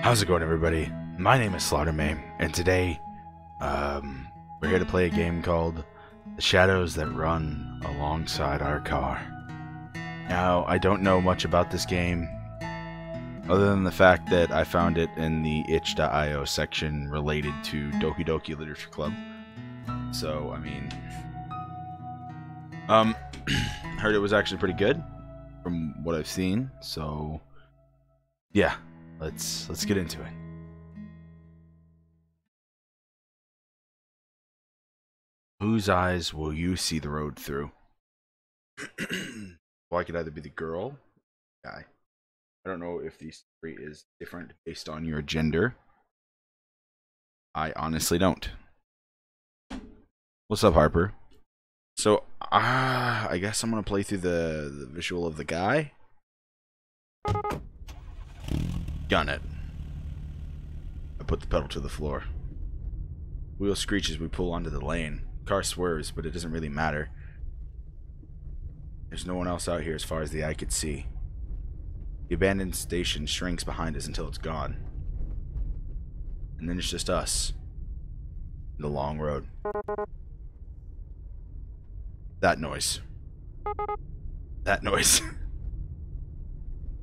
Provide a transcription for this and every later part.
How's it going, everybody? My name is SlaughterMay, and today, we're here to play a game called The Shadows That Run Alongside Our Car. Now, I don't know much about this game, other than the fact that I found it in the itch.io section related to Doki Doki Literature Club. So, I mean, heard it was actually pretty good, from what I've seen, so, yeah. Let's get into it. Whose eyes will you see the road through? Well, I could either be the girl, guy. I don't know if the story is different based on your gender. I honestly don't. What's up, Harper? So, I guess I'm gonna play through the visual of the guy. Gun it. I put the pedal to the floor. Wheel screeches as we pull onto the lane. Car swerves, but it doesn't really matter. There's no one else out here as far as the eye could see. The abandoned station shrinks behind us until it's gone. And then it's just us. The long road. That noise. That noise.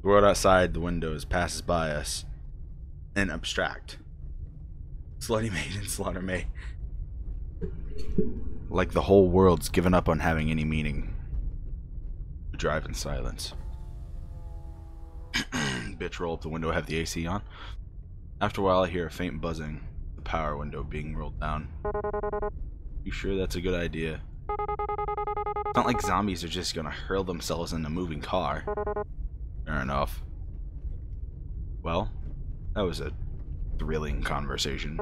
The world outside the windows passes by us and abstract. Slutty Maid and SlaughterMay. Like the whole world's given up on having any meaning. We drive in silence. Bitch, roll up the window, have the AC on. After a while, I hear a faint buzzing. The power window being rolled down. You sure that's a good idea? It's not like zombies are just gonna hurl themselves in a moving car. Fair enough. Well, that was a thrilling conversation.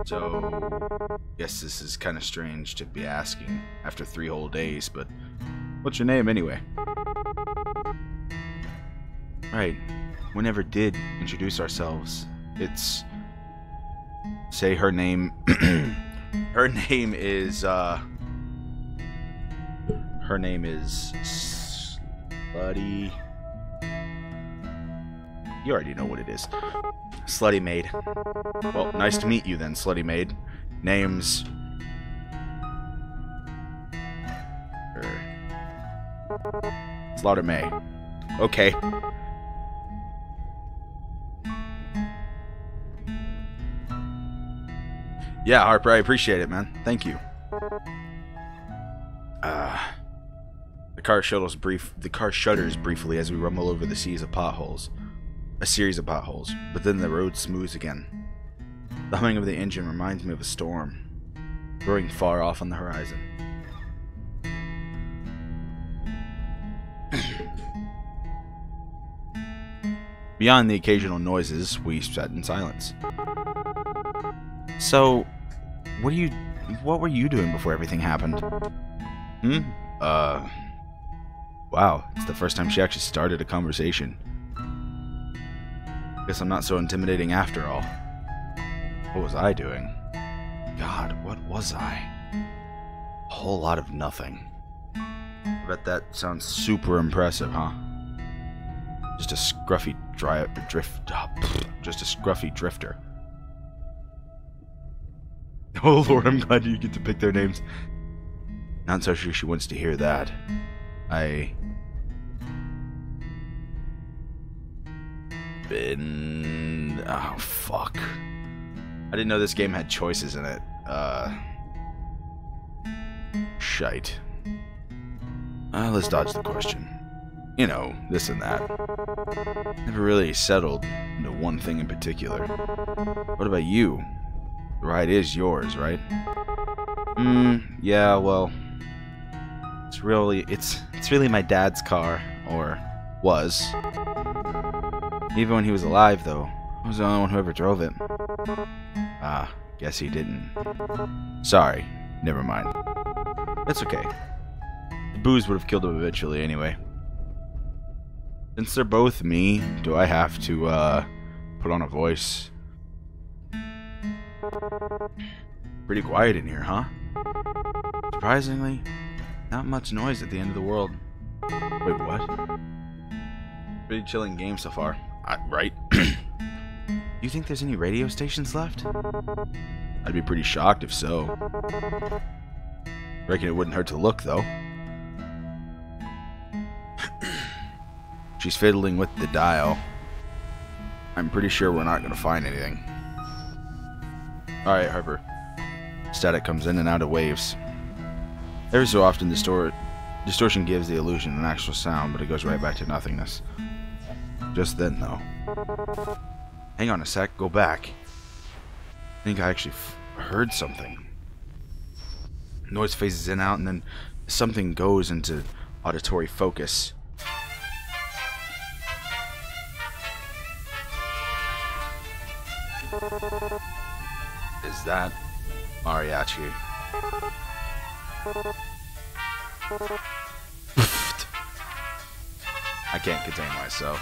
So, guess this is kind of strange to be asking after 3 whole days, but what's your name anyway? Right, we never did introduce ourselves. It's... say her name... her name is, her name is... Slutty... You already know what it is. Slutty Maid. Well, nice to meet you then, Slutty Maid. Name's... SlaughterMay. Okay. Yeah, Harper, I appreciate it, man. Thank you. The car shudders briefly as we rumble over the seas of potholes. A series of potholes, but then the road smooths again. The humming of the engine reminds me of a storm, roaring far off on the horizon. Beyond the occasional noises, we sat in silence. So, what were you doing before everything happened? Wow, it's the first time she actually started a conversation. Guess I'm not so intimidating after all. What was I doing? God, what was I? A whole lot of nothing. I bet that sounds super impressive, huh? Just a scruffy drifter. Oh Lord, I'm glad you get to pick their names. Not so sure she wants to hear that. Oh, fuck. I didn't know this game had choices in it. Shite. Let's dodge the question. You know, this and that. Never really settled into one thing in particular. What about you? The ride is yours, right? Yeah, well... It's really my dad's car. Or was. Even when he was alive, though, I was the only one who ever drove it. Guess he didn't. Sorry, never mind. That's okay. The booze would have killed him eventually anyway. Since they're both me, do I have to, put on a voice? Pretty quiet in here, huh? Surprisingly, not much noise at the end of the world. Wait, what? Pretty chilling game so far. Right? you think there's any radio stations left? I'd be pretty shocked if so. Reckon it wouldn't hurt to look, though. She's fiddling with the dial. I'm pretty sure we're not going to find anything. Alright, Harper. Static comes in and out of waves. Every so often, distortion gives the illusion an actual sound, but it goes right back to nothingness. Just then, though. Hang on a sec, go back. I think I actually heard something. Noise phases in and out, and then something goes into auditory focus. Is that mariachi? I can't contain myself.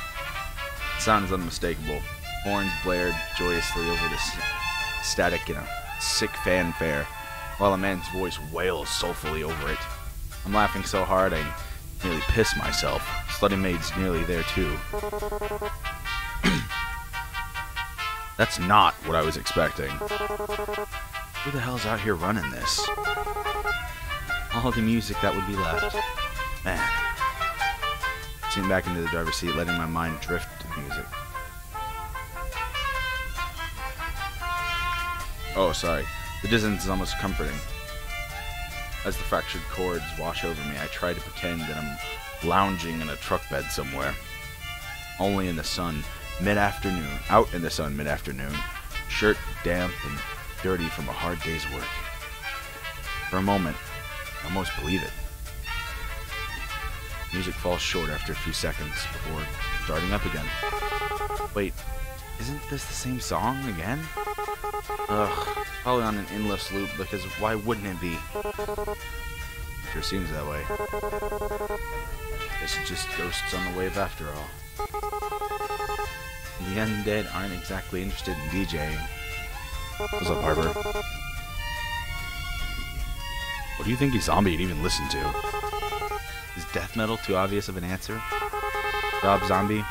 The sound is unmistakable. Horns blared joyously over the static in a sick fanfare, while a man's voice wails soulfully over it. I'm laughing so hard I nearly piss myself. Slutty Maid's nearly there too. That's not what I was expecting. Who the hell's out here running this? All the music that would be left. Man. Sitting back into the driver's seat, letting my mind drift to music. Oh, sorry. The distance is almost comforting. As the fractured chords wash over me, I try to pretend that I'm lounging in a truck bed somewhere. Only in the sun, mid-afternoon. Out in the sun, mid-afternoon. Shirt damp and dirty from a hard day's work. For a moment, I almost believe it. Music falls short after a few seconds before starting up again. Wait, isn't this the same song again? Ugh, probably on an endless loop, because why wouldn't it be? Sure seems that way. Guess it's just ghosts on the wave after all. The undead aren't exactly interested in DJing. What's up, Harper? What do you think a zombie would even listen to? Is death metal too obvious of an answer? Rob Zombie?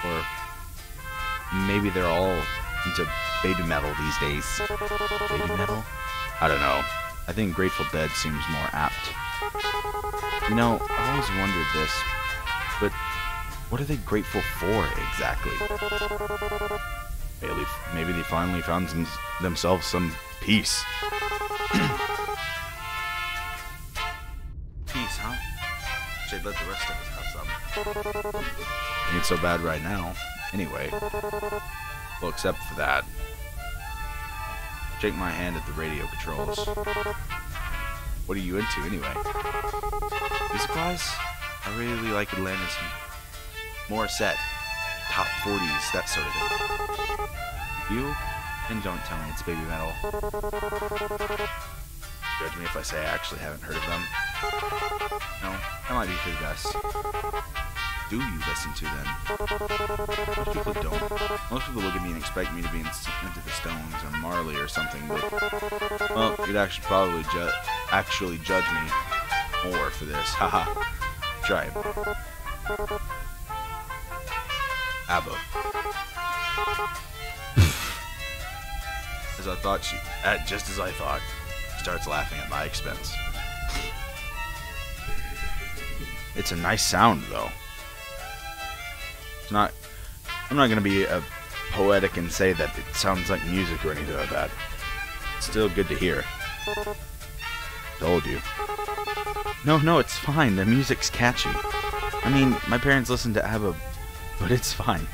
Or maybe they're all into baby metal these days. Baby metal? I don't know. I think Grateful Dead seems more apt. You know, I've always wondered this, but what are they grateful for exactly? Maybe they finally found themselves some peace. Peace, huh? Should let the rest of us have some. Ain't so bad right now. Anyway. Well, except for that. Shake my hand at the radio controls. What are you into, anyway? Music-wise, I really like Atlantis, Morissette, top 40s, that sort of thing. You? And don't tell me it's baby metal. Judge me if I say I actually haven't heard of them. No, that might be for the best. Do you listen to them? Most people don't. Most people look at me and expect me to be into the Stones or Marley or something, but, well, you'd actually probably actually judge me more for this. Haha. Try it. ABBA. Just as I thought, she starts laughing at my expense. It's a nice sound, though. I'm not gonna be poetic and say that it sounds like music or anything like that. It's still good to hear. Told you. No, it's fine. The music's catchy. I mean, my parents listen to ABBA, but it's fine.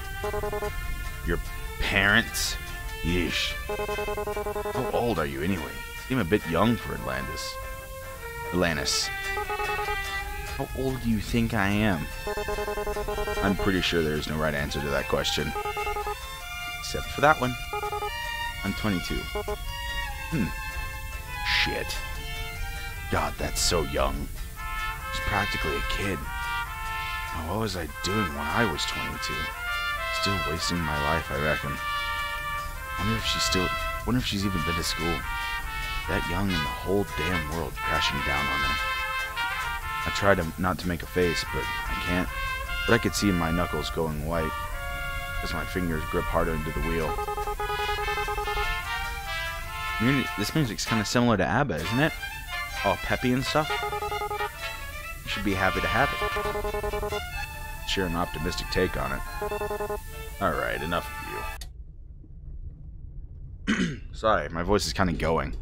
Your parents? Yeesh. How old are you anyway? You seem a bit young for Atlantis. How old do you think I am? I'm pretty sure there's no right answer to that question. Except for that one. I'm 22. Shit. God, that's so young. I was practically a kid. Now, what was I doing when I was 22? Still wasting my life, I reckon. Wonder if she's even been to school. That young and the whole damn world crashing down on her. I tried not to make a face, but I can't. But I could see my knuckles going white as my fingers grip harder into the wheel. This music's kind of similar to ABBA, isn't it? All peppy and stuff. You should be happy to have it. Sure, an optimistic take on it. Alright, enough of you. Sorry, my voice is kind of going.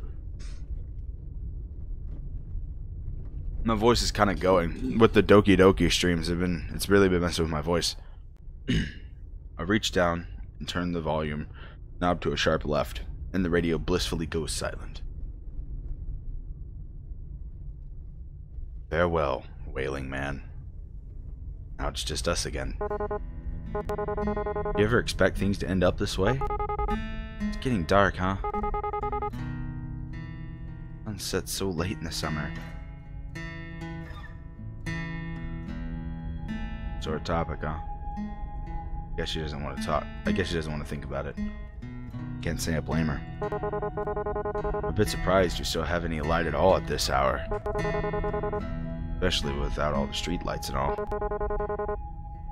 My voice is kind of going. With the Doki Doki streams, it's really been messing with my voice. I reach down and turn the volume knob to a sharp left, and the radio blissfully goes silent. Farewell, wailing man. Now it's just us again. You ever expect things to end up this way? It's getting dark, huh? Sunset's so late in the summer. Sort of topic, huh? Guess she doesn't want to talk. I guess she doesn't want to think about it. Can't say I blame her. I'm a bit surprised you still have any light at all at this hour. Especially without all the street lights and all.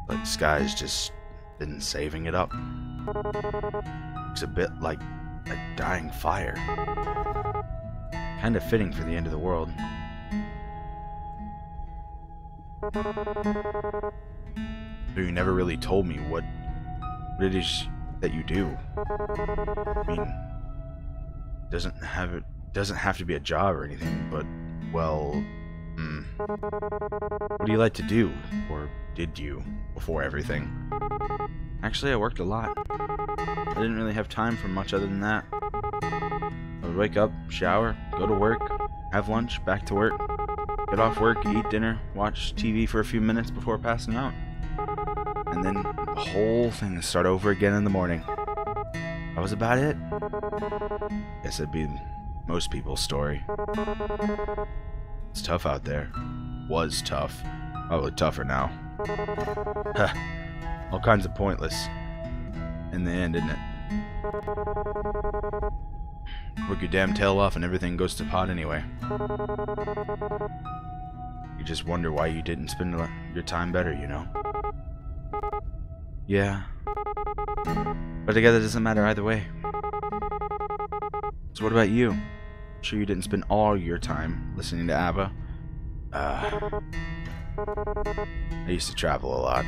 Like the sky's just been saving it up. Looks a bit like a dying fire. Kind of fitting for the end of the world. But you never really told me what it is that you do. I mean, doesn't have to be a job or anything, but well, what do you like to do, or did you, before everything? Actually, I worked a lot. I didn't really have time for much other than that. I would wake up, shower, go to work, have lunch, back to work, get off work, eat dinner, watch TV for a few minutes before passing out. And then the whole thing would start over again in the morning. That was about it. Guess it'd be most people's story. It's tough out there. Was tough. Probably tougher now. All kinds of pointless. In the end, isn't it? Work your damn tail off and everything goes to pot anyway. You just wonder why you didn't spend your time better, you know? Yeah. But I guess it doesn't matter either way. So what about you? I'm sure you didn't spend all your time listening to ABBA. I used to travel a lot,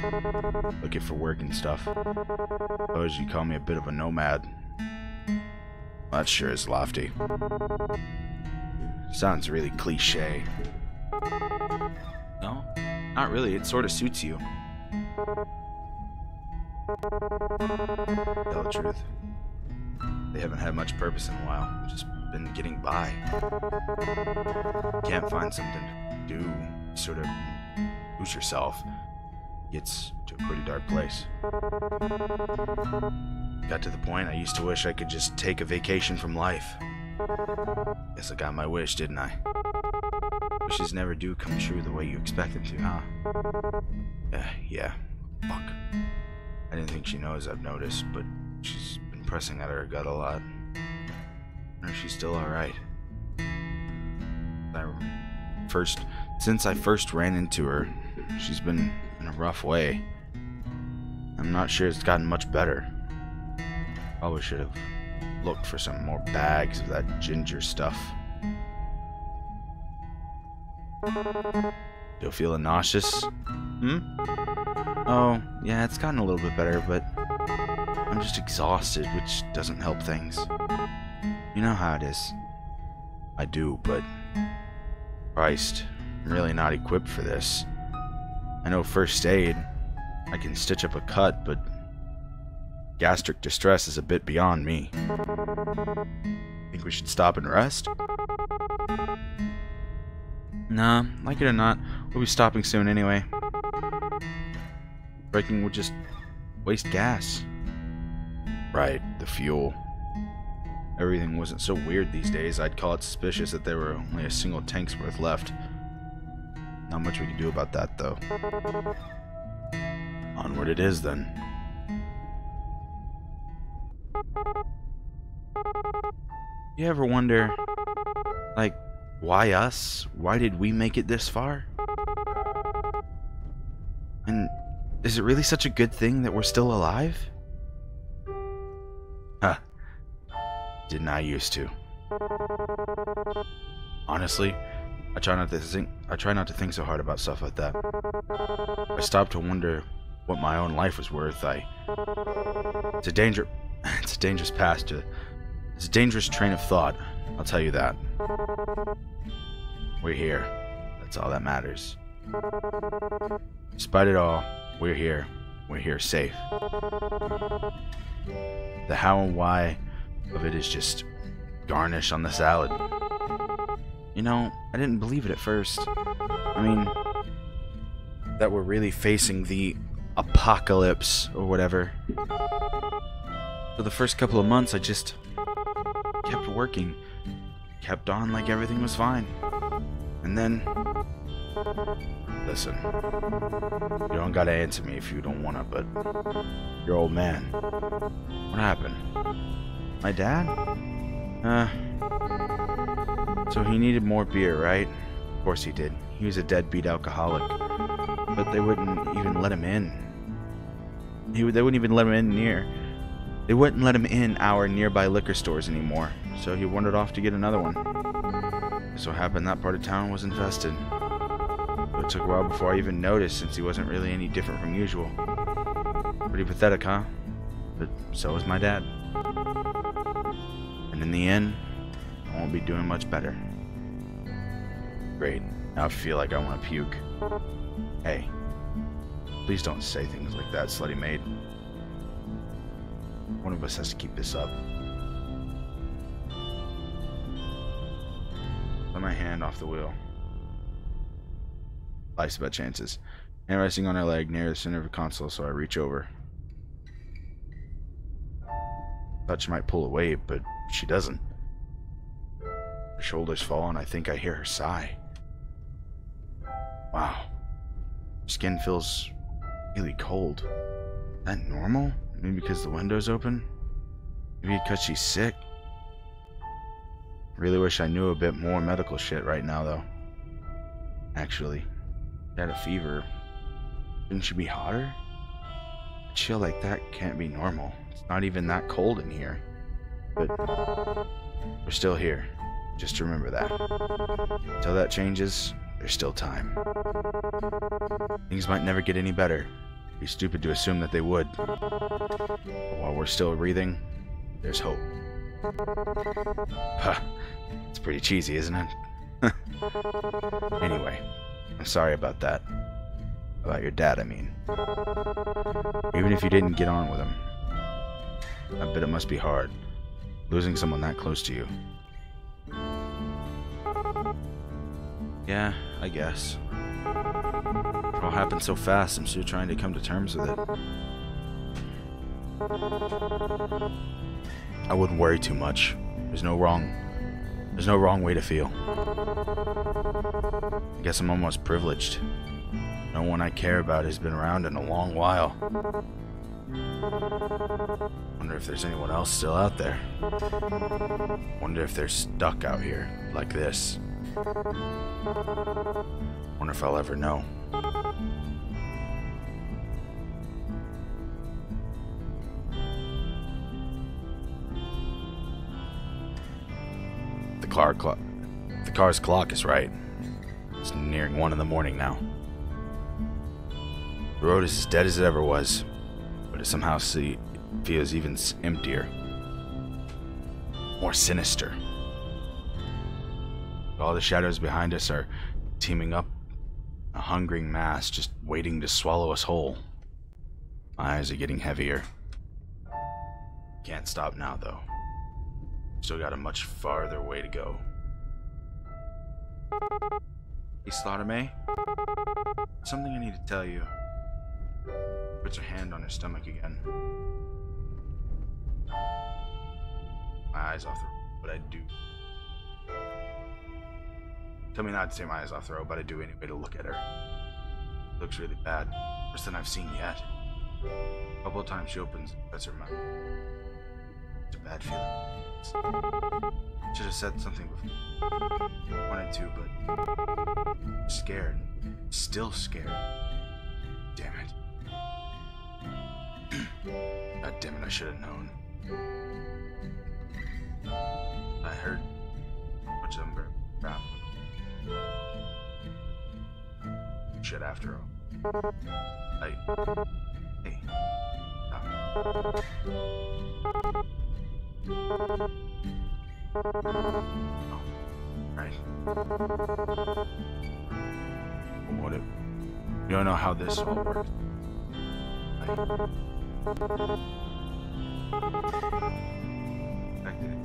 looking for work and stuff. Suppose you call me a bit of a nomad. Well, that sure is lofty. Sounds really cliche. No, not really. It sort of suits you. Tell the truth. They haven't had much purpose in a while. Just been getting by. Can't find something to do, sort of lose yourself. Gets to a pretty dark place. Got to the point I used to wish I could just take a vacation from life. Guess I got my wish, didn't I? Wishes never do come true the way you expect them to, huh? Yeah. Fuck. I didn't think she knows I've noticed, but she's been pressing at her gut a lot. I wonder if she's still alright. Since I first ran into her, she's been in a rough way. I'm not sure it's gotten much better. Probably should have looked for some more bags of that ginger stuff. Still feeling nauseous? Oh, yeah, it's gotten a little bit better, but I'm just exhausted, which doesn't help things. You know how it is. I do, but Christ, I'm really not equipped for this. I know first aid. I can stitch up a cut, but gastric distress is a bit beyond me. Think we should stop and rest? Nah, like it or not, we'll be stopping soon anyway. Braking would just waste gas. Right, the fuel. Everything wasn't so weird these days, I'd call it suspicious that there were only a single tank's worth left. Not much we can do about that, though. Onward it is, then. You ever wonder, like, why us? Why did we make it this far? And is it really such a good thing that we're still alive? Huh. Didn't I used to. Honestly, I try not to think so hard about stuff like that. I stopped to wonder what my own life was worth. It's a dangerous path it's a dangerous train of thought, I'll tell you that. We're here. That's all that matters. Despite it all, we're here. We're here safe. The how and why of it is just garnish on the salad. You know, I didn't believe it at first. I mean, that we're really facing the apocalypse or whatever. For the first couple of months, I just kept working, kept on like everything was fine. And then, listen, you don't gotta answer me if you don't wanna, but your old man, what happened? My dad? So he needed more beer, right? Of course he did. He was a deadbeat alcoholic. But they wouldn't even let him in. They wouldn't even let him in They wouldn't let him in our nearby liquor stores anymore. So he wandered off to get another one. It so happened that part of town was infested. It took a while before I even noticed, since he wasn't really any different from usual. Pretty pathetic, huh? But so was my dad. And in the end, I won't be doing much better. Great. Now I feel like I want to puke. Hey, please don't say things like that, slutty maid. One of us has to keep this up. Let my hand off the wheel. Life's about chances. Hand resting on her leg near the center of the console, so I reach over. Thought she might pull away, but she doesn't. Her shoulders fall, and I think I hear her sigh. Wow. Her skin feels really cold. Is that normal? Maybe because the window's open? Maybe because she's sick? Really wish I knew a bit more medical shit right now, though. Actually, she had a fever. Shouldn't she be hotter? A chill like that can't be normal. It's not even that cold in here. But we're still here. Just remember that. Until that changes, there's still time. Things might never get any better. It'd be stupid to assume that they would. But while we're still breathing, there's hope. Huh. It's pretty cheesy, isn't it? Anyway, I'm sorry about that. About your dad, I mean. Even if you didn't get on with him, I bet it must be hard, losing someone that close to you. Yeah, I guess. It all happened so fast, I'm still trying to come to terms with it. I wouldn't worry too much. There's no wrong way to feel. I guess I'm almost privileged. No one I care about has been around in a long while. Wonder if there's anyone else still out there. Wonder if they're stuck out here like this. Wonder if I'll ever know. The car's clock is right. It's nearing 1 in the morning now. The road is as dead as it ever was, but it somehow feels even emptier. More sinister. All the shadows behind us are teaming up, a hungering mass just waiting to swallow us whole. My eyes are getting heavier. Can't stop now, though. Still got a much farther way to go. Hey, Slaughter May? Something I need to tell you. Puts her hand on her stomach again. My eyes off the road, but I do. Tell me not to take my eyes off the road, but I do anyway to look at her. Looks really bad. Worse than I've seen yet. A couple of times she opens and shuts her mouth. It's a bad feeling. Should have said something before. Wanted to, but I'm scared. Still scared. Damn it. God damn it, I should have known. I heard bullshit after all. Hey. Stop. Oh, right. What if... You don't know how this all works. I did it.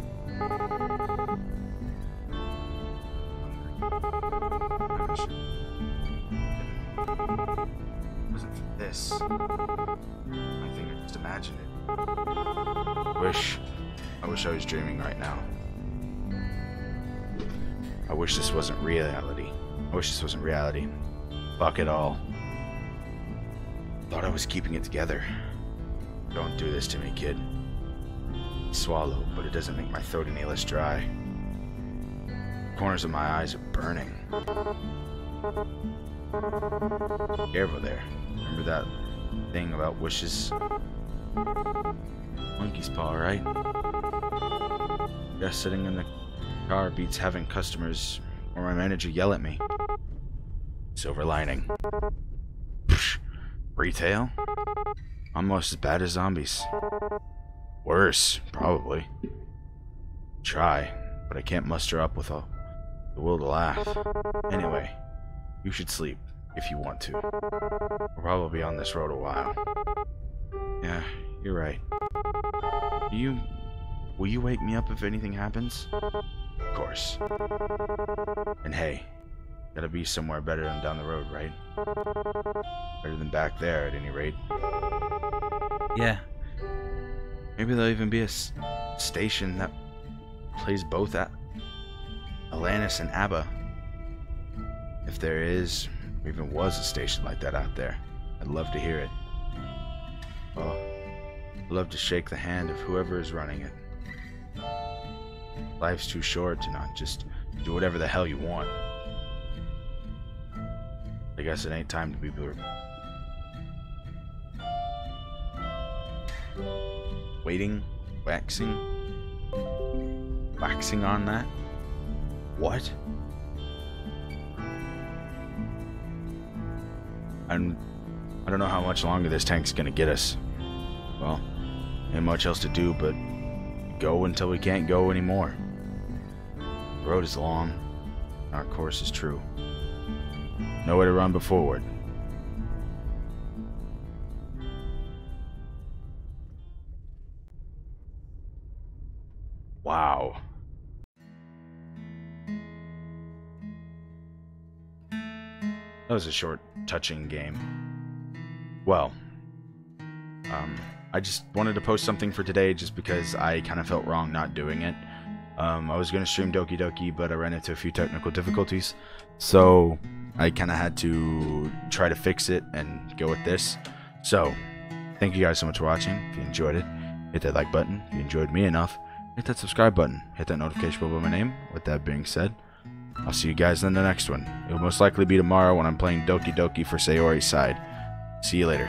It wasn't for this. I think I just imagined it. I wish I was dreaming right now. I wish this wasn't reality. Fuck it all. Thought I was keeping it together. Don't do this to me, kid. Swallow, but it doesn't make my throat any less dry. Corners of my eyes are burning. Careful there. Remember that thing about wishes? Monkey's paw, right? Just sitting in the car beats having customers or my manager yell at me. Silver lining. Psh, retail? Almost as bad as zombies. Worse, probably. Try, but I can't muster up with the will to laugh. Anyway, you should sleep if you want to. We'll probably be on this road a while. Yeah, you're right. Will you wake me up if anything happens? Of course. And hey, gotta be somewhere better than down the road, right? Better than back there, at any rate. Yeah. Maybe there'll even be a station that plays both at Alanis and ABBA. If there is, or even was a station like that out there, I'd love to hear it. Well, I'd love to shake the hand of whoever is running it. Life's too short to not just do whatever the hell you want. I guess it ain't time to be blurred. Waiting, waxing on that? What? I don't know how much longer this tank's gonna get us. Well, ain't much else to do but go until we can't go anymore. The road is long, our course is true. Nowhere to run but forward. Wow. That was a short, touching game. Well, I just wanted to post something for today just because I kind of felt wrong not doing it. I was going to stream Doki Doki, but I ran into a few technical difficulties, so I kind of had to try to fix it and go with this. So, thank you guys so much for watching. If you enjoyed it, hit that like button. If you enjoyed me enough, hit that subscribe button. Hit that notification bell by my name. With that being said, I'll see you guys in the next one. It will most likely be tomorrow when I'm playing Doki Doki for Sayori's side. See you later.